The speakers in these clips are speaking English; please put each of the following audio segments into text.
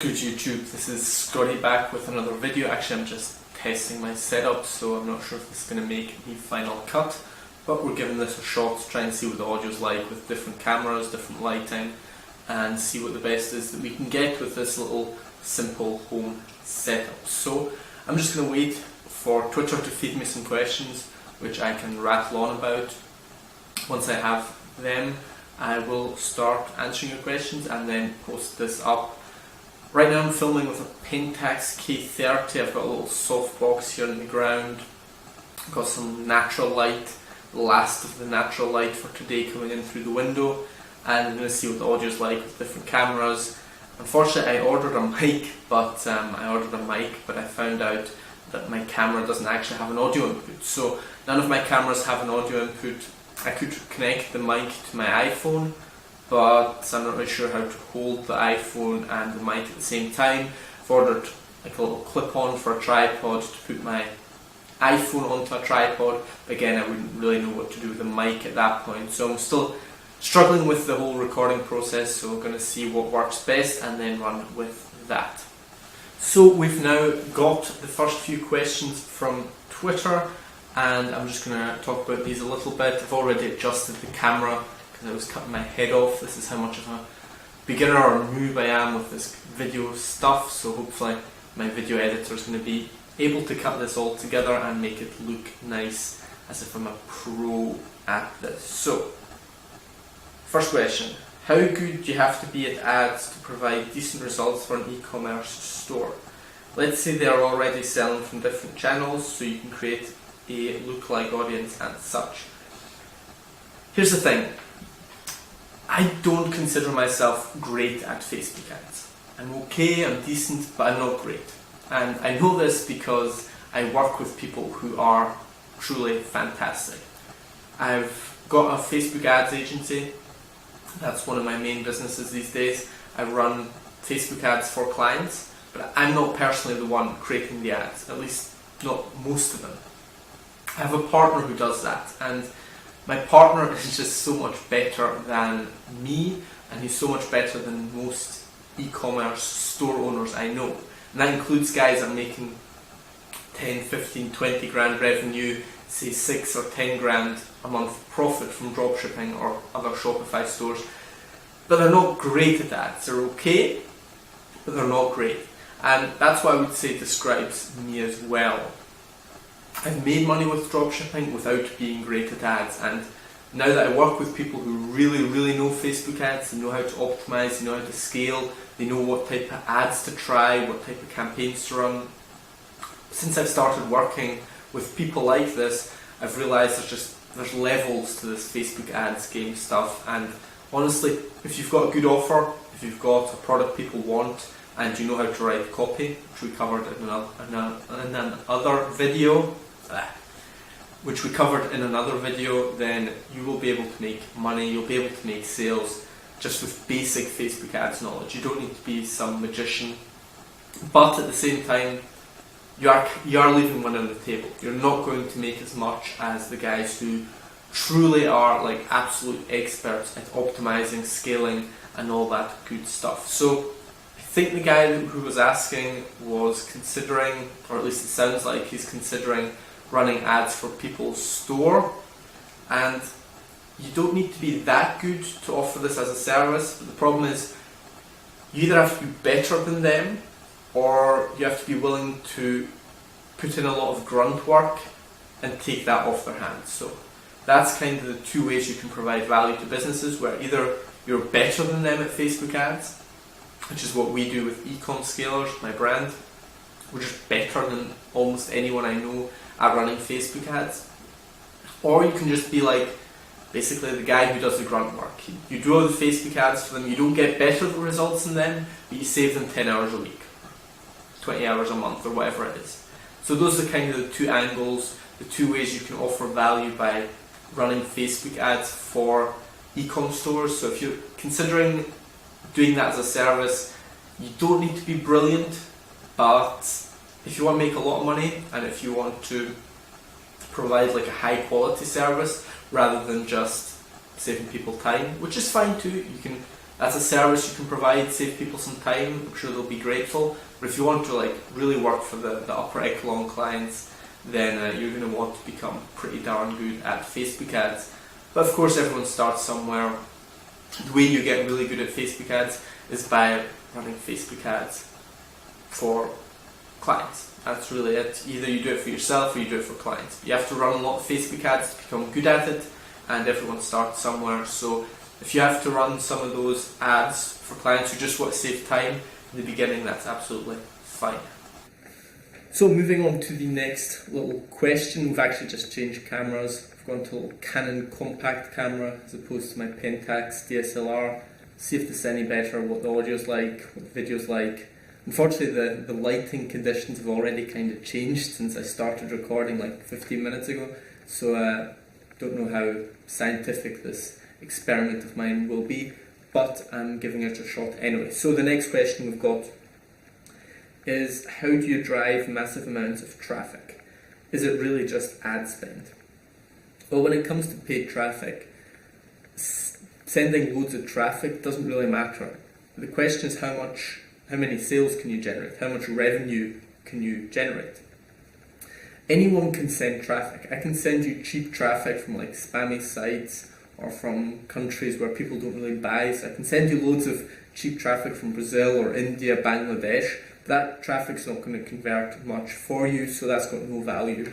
Good YouTube, this is Scotty back with another video. Actually, I'm just testing my setup, so I'm not sure if this is going to make the final cut, but we're giving this a shot to try and see what the audio is like with different cameras, different lighting, and see what the best is that we can get with this little simple home setup. So I'm just going to wait for Twitter to feed me some questions which I can rattle on about. Once I have them, I will start answering your questions and then post this up. Right now I'm filming with a Pentax K30. I've got a little softbox here in the ground. I've got some natural light, the last of the natural light for today coming in through the window, and I'm going to see what the audio is like with different cameras. Unfortunately I ordered a mic, but I found out that my camera doesn't actually have an audio input. So none of my cameras have an audio input. I could connect the mic to my iPhone, but I'm not really sure how to hold the iPhone and the mic at the same time. I've ordered like a little clip-on for a tripod to put my iPhone onto a tripod. Again, I wouldn't really know what to do with the mic at that point, so I'm still struggling with the whole recording process, so we're going to see what works best and then run with that. So we've now got the first few questions from Twitter, and I'm just going to talk about these a little bit. I've already adjusted the camera because I was cutting my head off. This is how much of a beginner or noob I am with this video stuff, so hopefully my video editor is going to be able to cut this all together and make it look nice as if I'm a pro at this. So, first question: how good do you have to be at ads to provide decent results for an e-commerce store? Let's say they're already selling from different channels, so you can create a lookalike audience and such. Here's the thing. I don't consider myself great at Facebook ads. I'm okay, I'm decent, but I'm not great. And I know this because I work with people who are truly fantastic. I've got a Facebook ads agency. That's one of my main businesses these days. I run Facebook ads for clients, but I'm not personally the one creating the ads, at least not most of them. I have a partner who does that, and my partner is just so much better than me, and he's so much better than most e-commerce store owners I know. And that includes guys that are making 10, 15, 20 grand revenue, say 6 or 10 grand a month profit from dropshipping or other Shopify stores. But they're not great at that. They're okay, but they're not great. And that's what I would say describes me as well. I've made money with dropshipping without being great at ads, and now that I work with people who really know Facebook ads, they know how to optimize, they know how to scale, they know what type of ads to try, what type of campaigns to run. Since I've started working with people like this, I've realised there's levels to this Facebook ads game stuff, and honestly, if you've got a good offer, if you've got a product people want, and you know how to write copy, which we covered in another video, then you will be able to make money, you'll be able to make sales just with basic Facebook ads knowledge. You don't need to be some magician, but at the same time, you are leaving money on the table. You're not going to make as much as the guys who truly are like absolute experts at optimizing, scaling, and all that good stuff. So I think the guy who was asking was considering, or at least it sounds like he's considering, running ads for people's store, and you don't need to be that good to offer this as a service, but the problem is you either have to be better than them, or you have to be willing to put in a lot of grunt work and take that off their hands. So that's kind of the two ways you can provide value to businesses, where either you're better than them at Facebook ads, which is what we do with Ecom Scalers, my brand. We're just better than almost anyone I know at running Facebook ads. Or you can just be like basically the guy who does the grunt work. You do all the Facebook ads for them, you don't get better results than them, but you save them 10 hours a week, 20 hours a month, or whatever it is. So those are kind of the two angles, the two ways you can offer value by running Facebook ads for e-com stores. So if you're considering doing that as a service, you don't need to be brilliant, but if you want to make a lot of money, and if you want to provide like a high quality service rather than just saving people time, which is fine too, you can That's a service you can provide, save people some time. I'm sure they'll be grateful. But if you want to like really work for the upper echelon clients, then you're going to want to become pretty darn good at Facebook ads. But of course, everyone starts somewhere. The way you get really good at Facebook ads is by running Facebook ads for clients. That's really it. Either you do it for yourself or you do it for clients. You have to run a lot of Facebook ads to become good at it, and everyone starts somewhere. So if you have to run some of those ads for clients who just want to save time in the beginning, that's absolutely fine. So moving on to the next little question, we've actually just changed cameras. I've gone to a little Canon compact camera as opposed to my Pentax DSLR. See if this is any better, what the audio's like, what the video's like. Unfortunately, the lighting conditions have already kind of changed since I started recording like 15 minutes ago. So don't know how scientific this experiment of mine will be, but I'm giving it a shot anyway. So the next question we've got is, how do you drive massive amounts of traffic? Is it really just ad spend? Well, when it comes to paid traffic, sending loads of traffic doesn't really matter. The question is how many sales can you generate? How much revenue can you generate? Anyone can send traffic. I can send you cheap traffic from like spammy sites or from countries where people don't really buy. So I can send you loads of cheap traffic from Brazil or India, Bangladesh. That traffic's not going to convert much for you, so that's got no value.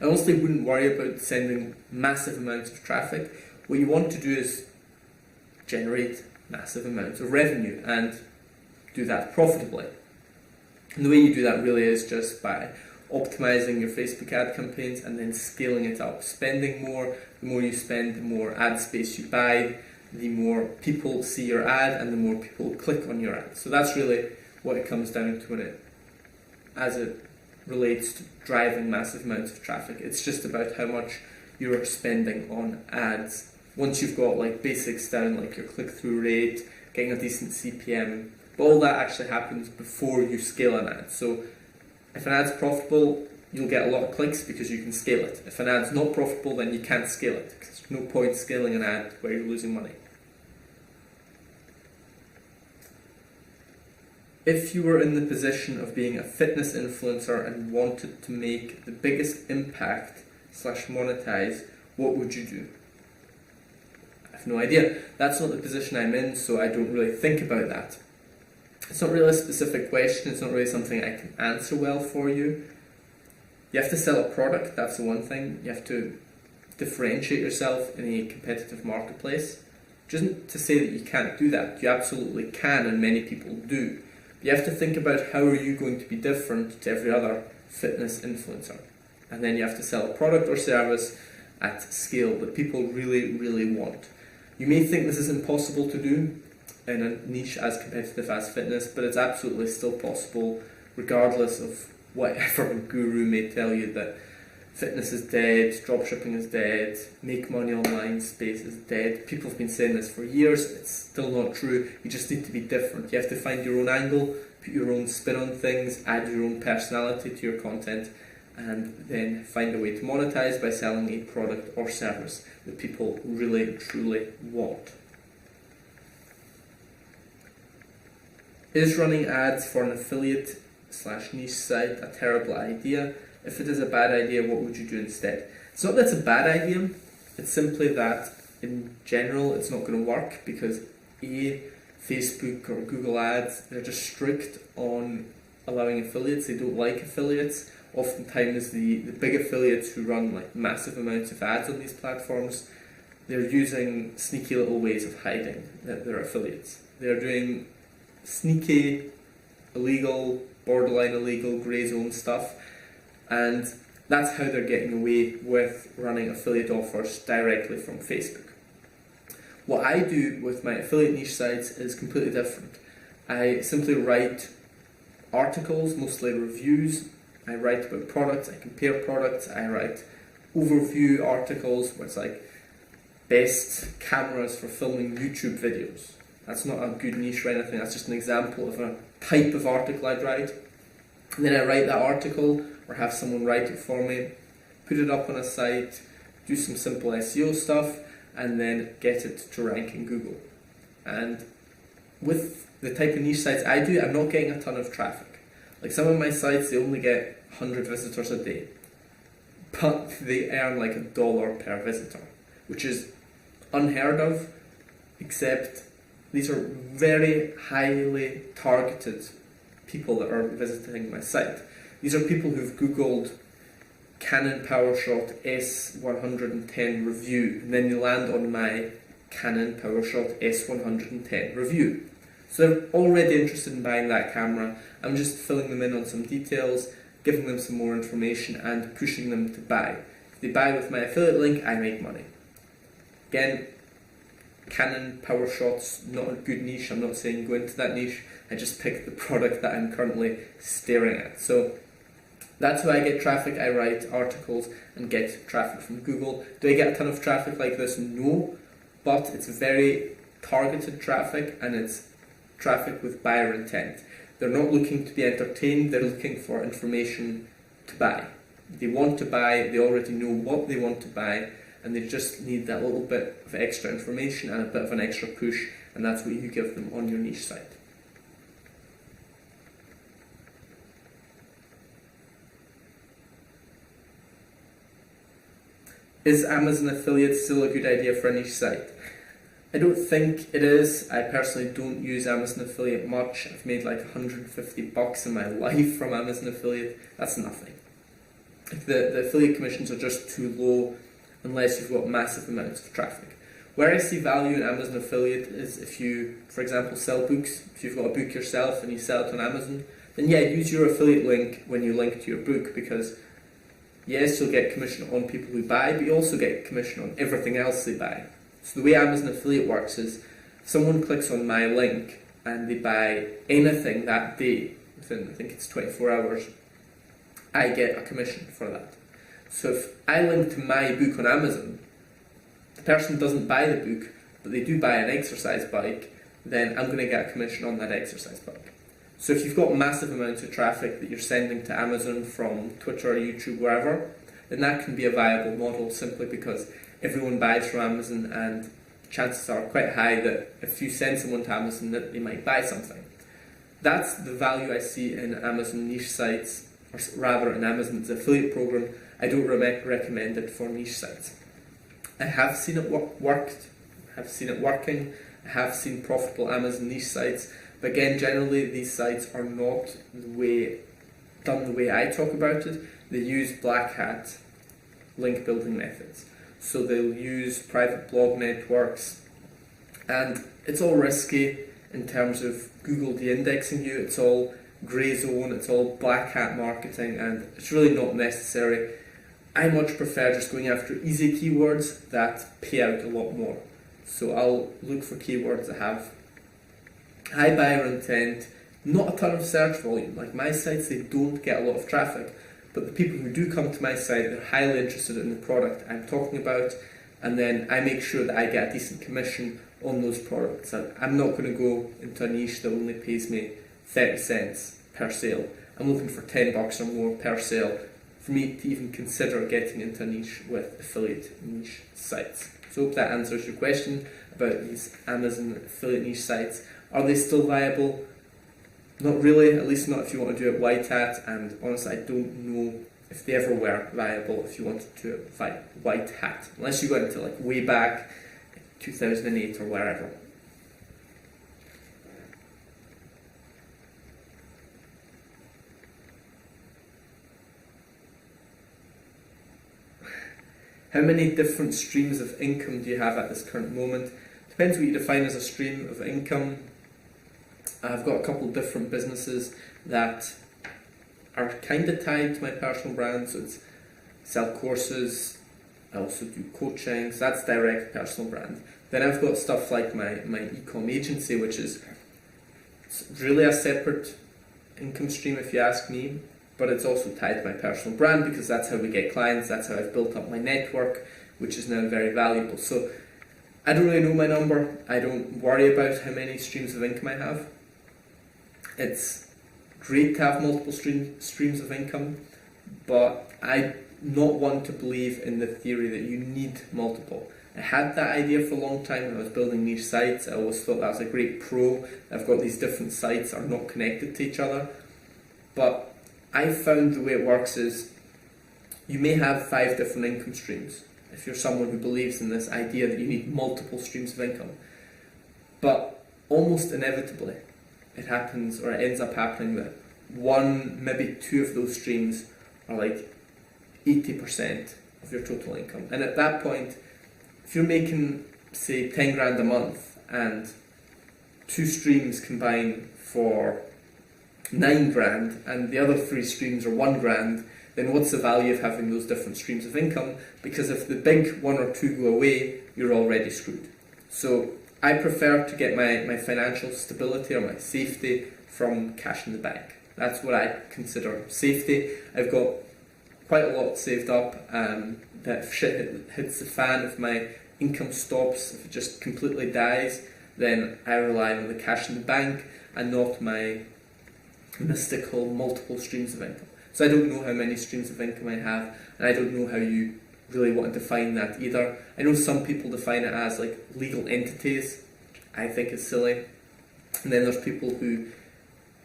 I honestly wouldn't worry about sending massive amounts of traffic. What you want to do is generate massive amounts of revenue and do that profitably. And the way you do that really is just by optimizing your Facebook ad campaigns and then scaling it up, spending more. The more you spend, the more ad space you buy, the more people see your ad and the more people click on your ad. So that's really what it comes down to as it relates to driving massive amounts of traffic. It's just about how much you're spending on ads. Once you've got like basics down, like your click-through rate, getting a decent CPM, but all that actually happens before you scale an ad. So if an ad's profitable, you'll get a lot of clicks because you can scale it. If an ad's not profitable, then you can't scale it, because there's no point scaling an ad where you're losing money. If you were in the position of being a fitness influencer and wanted to make the biggest impact / monetize, what would you do? I have no idea. That's not the position I'm in, so I don't really think about that. It's not really a specific question, it's not really something I can answer well for you. You have to sell a product, that's the one thing. You have to differentiate yourself in a competitive marketplace. Which isn't to say that you can't do that. You absolutely can, and many people do. You have to think about how are you going to be different to every other fitness influencer. And then you have to sell a product or service at scale that people really, really want. You may think this is impossible to do in a niche as competitive as fitness, but it's absolutely still possible, regardless of whatever guru may tell you that fitness is dead, dropshipping is dead, make money online space is dead. People have been saying this for years, it's still not true. You just need to be different. You have to find your own angle, put your own spin on things, add your own personality to your content, and then find a way to monetize by selling a product or service that people really, truly want. Is running ads for an affiliate / niche site a terrible idea? If it is a bad idea, what would you do instead? It's not that it's a bad idea, it's simply that in general it's not going to work because Facebook or Google ads, they're just strict on allowing affiliates. They don't like affiliates. Oftentimes the big affiliates who run like massive amounts of ads on these platforms, they're using sneaky little ways of hiding that they're affiliates. They're doing sneaky, illegal, borderline illegal, grey zone stuff, and that's how they're getting away with running affiliate offers directly from Facebook. What I do with my affiliate niche sites is completely different. I simply write articles, mostly reviews. I write about products, I compare products, I write overview articles where it's like best cameras for filming YouTube videos. That's not a good niche or anything, that's just an example of a type of article I'd write. And then I write that article or have someone write it for me, put it up on a site, do some simple SEO stuff, and then get it to rank in Google. And with the type of niche sites I do, I'm not getting a ton of traffic. Like some of my sites, they only get 100 visitors a day, but they earn like $1 per visitor, which is unheard of, except these are very highly targeted people that are visiting my site. These are people who've Googled Canon PowerShot S110 review, and then they land on my Canon PowerShot S110 review. So they're already interested in buying that camera. I'm just filling them in on some details, giving them some more information and pushing them to buy. If they buy with my affiliate link, I make money. Again, Canon PowerShot's not a good niche. I'm not saying go into that niche. I just picked the product that I'm currently staring at. So that's how I get traffic. I write articles and get traffic from Google. Do I get a ton of traffic like this? No, but it's very targeted traffic, and it's traffic with buyer intent. They're not looking to be entertained, they're looking for information to buy. They want to buy, they already know what they want to buy, and they just need that little bit of extra information and a bit of an extra push, and that's what you give them on your niche site. Is Amazon affiliate still a good idea for a niche site? I don't think it is. I personally don't use Amazon affiliate much. I've made like $150 in my life from Amazon affiliate. That's nothing. The affiliate commissions are just too low unless you've got massive amounts of traffic. Where I see value in Amazon affiliate is if you, for example, sell books. If you've got a book yourself and you sell it on Amazon, then yeah, use your affiliate link when you link to your book, because yes, you'll get commission on people who buy, but you also get commission on everything else they buy. So the way Amazon affiliate works is, if someone clicks on my link and they buy anything that day, within I think it's 24 hours, I get a commission for that. So if I link to my book on Amazon, the person doesn't buy the book, but they do buy an exercise bike, then I'm going to get a commission on that exercise bike. So if you've got massive amounts of traffic that you're sending to Amazon from Twitter, YouTube, wherever, then that can be a viable model, simply because everyone buys from Amazon, and chances are quite high that if you send someone to Amazon, that they might buy something. That's the value I see in Amazon niche sites, or rather in Amazon's affiliate program. I don't recommend it for niche sites. I have seen it worked, I have seen it working, I have seen profitable Amazon niche sites, but again, generally these sites are not done the way I talk about it. They use black hat link building methods. So they'll use private blog networks, and it's all risky in terms of Google de-indexing you. It's all grey zone, it's all black hat marketing, and it's really not necessary. I much prefer just going after easy keywords that pay out a lot more. So I'll look for keywords that have high buyer intent, not a ton of search volume. Like my sites, they don't get a lot of traffic, but the people who do come to my site, they're highly interested in the product I'm talking about, and then I make sure that I get a decent commission on those products. I'm not going to go into a niche that only pays me 30 cents per sale. I'm looking for $10 or more per sale for me to even consider getting into a niche with affiliate niche sites. So I hope that answers your question about these Amazon affiliate niche sites. Are they still viable? Not really, at least not if you want to do it white hat, and honestly I don't know if they ever were viable if you wanted to do it white hat, unless you got into like way back 2008 or wherever. How many different streams of income do you have at this current moment? Depends what you define as a stream of income. I've got a couple of different businesses that are kind of tied to my personal brand, so it's sell courses, I also do coaching, so that's direct personal brand. Then I've got stuff like my e-com agency, which is really a separate income stream if you ask me, but it's also tied to my personal brand because that's how we get clients, that's how I've built up my network, which is now very valuable. So I don't really know my number, I don't worry about how many streams of income I have. It's great to have multiple streams of income, but I'm not one to believe in the theory that you need multiple. I had that idea for a long time when I was building niche sites. I always thought that was a great pro. I've got these different sites that are not connected to each other. But I found the way it works is you may have 5 different income streams if you're someone who believes in this idea that you need multiple streams of income. But almost inevitably, it happens, or it ends up happening, that 1, maybe 2 of those streams are like 80% of your total income. And at that point, if you're making, say, 10 grand a month and 2 streams combine for 9 grand and the other 3 streams are 1 grand, then what's the value of having those different streams of income? Because if the big 1 or 2 go away, you're already screwed. So I prefer to get my financial stability or my safety from cash in the bank. That's what I consider safety. I've got quite a lot saved up, that if shit hits the fan, if my income stops, if it just completely dies, then I rely on the cash in the bank and not my mystical multiple streams of income. So I don't know how many streams of income I have, and I don't know how you really want to define that either. I know some people define it as like legal entities, which I think is silly. And then there's people who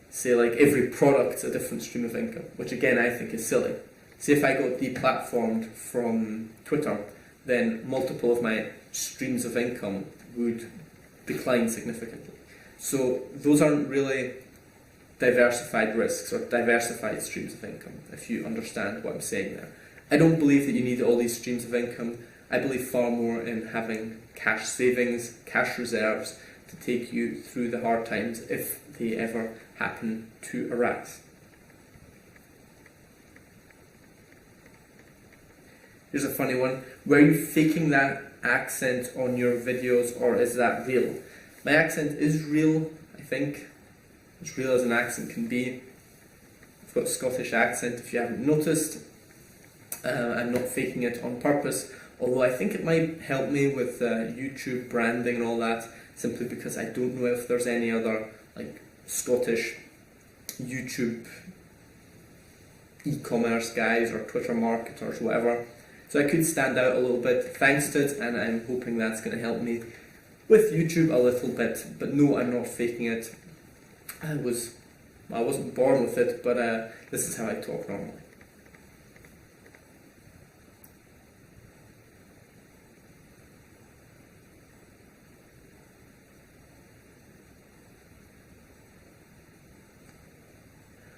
say like every product's a different stream of income, which again I think is silly. Say if I got deplatformed from Twitter, then multiple of my streams of income would decline significantly. So those aren't really diversified risks or diversified streams of income, if you understand what I'm saying there. I don't believe that you need all these streams of income. I believe far more in having cash savings, cash reserves to take you through the hard times if they ever happen to arise. Here's a funny one. Were you faking that accent on your videos, or is that real? My accent is real, I think. As real as an accent can be. I've got a Scottish accent, if you haven't noticed. I'm not faking it on purpose, although I think it might help me with YouTube branding and all that, simply because I don't know if there's any other like Scottish YouTube e-commerce guys or Twitter marketers, whatever. So I could stand out a little bit thanks to it, and I'm hoping that's going to help me with YouTube a little bit. But no, I'm not faking it. I wasn't born with it, but this is how I talk normally.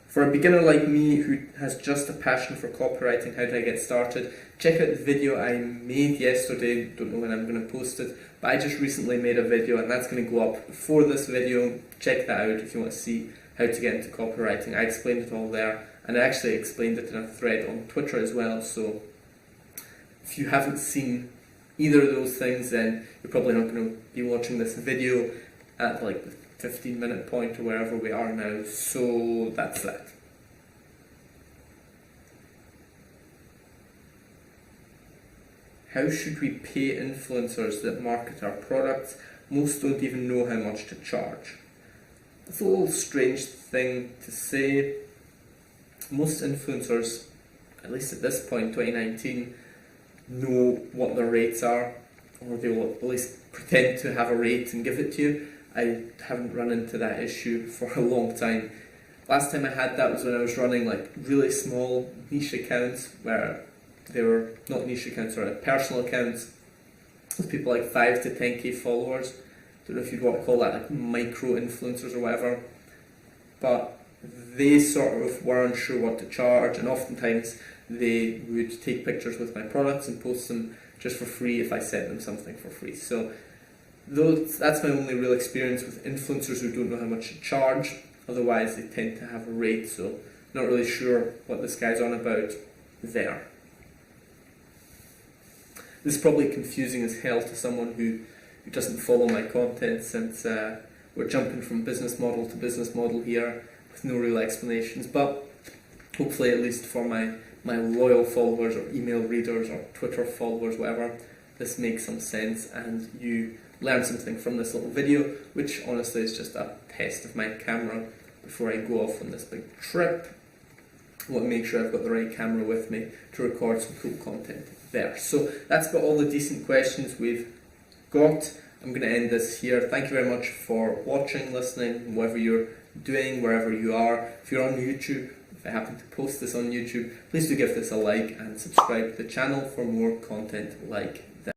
For a beginner like me who has just a passion for copywriting, how do I get started? Check out the video I made yesterday, don't know when I'm going to post it, but I just recently made a video and that's going to go up before this video. Check that out if you want to see how to get into copywriting. I explained it all there, and I actually explained it in a thread on Twitter as well, so if you haven't seen either of those things, then you're probably not going to be watching this video at like the 15-minute point or wherever we are now, so that's that. How should we pay influencers that market our products? Most don't even know how much to charge. That's a little strange thing to say. Most influencers, at least at this point, 2019, know what their rates are, or they will at least pretend to have a rate and give it to you. I haven't run into that issue for a long time. Last time I had that was when I was running like really small niche accounts, where they were not niche accounts, or personal accounts with people like 5 to 10k followers. Don't know if you'd want to call that like micro influencers or whatever, but they sort of were unsure what to charge, and oftentimes they would take pictures with my products and post them just for free if I sent them something for free. So that's my only real experience with influencers who don't know how much to charge. Otherwise they tend to have a rate, so not really sure what this guy's on about there. This is probably confusing as hell to someone who doesn't follow my content, since we're jumping from business model to business model here with no real explanations, but hopefully at least for my loyal followers or email readers or Twitter followers, whatever, this makes some sense and you learn something from this little video, which honestly is just a test of my camera before I go off on this big trip. I want to make sure I've got the right camera with me to record some cool content there. So that's about all the decent questions we've got. I'm going to end this here. Thank you very much for watching, listening, whatever you're doing, wherever you are. If you're on YouTube, if I happen to post this on YouTube, please do give this a like and subscribe to the channel for more content like this.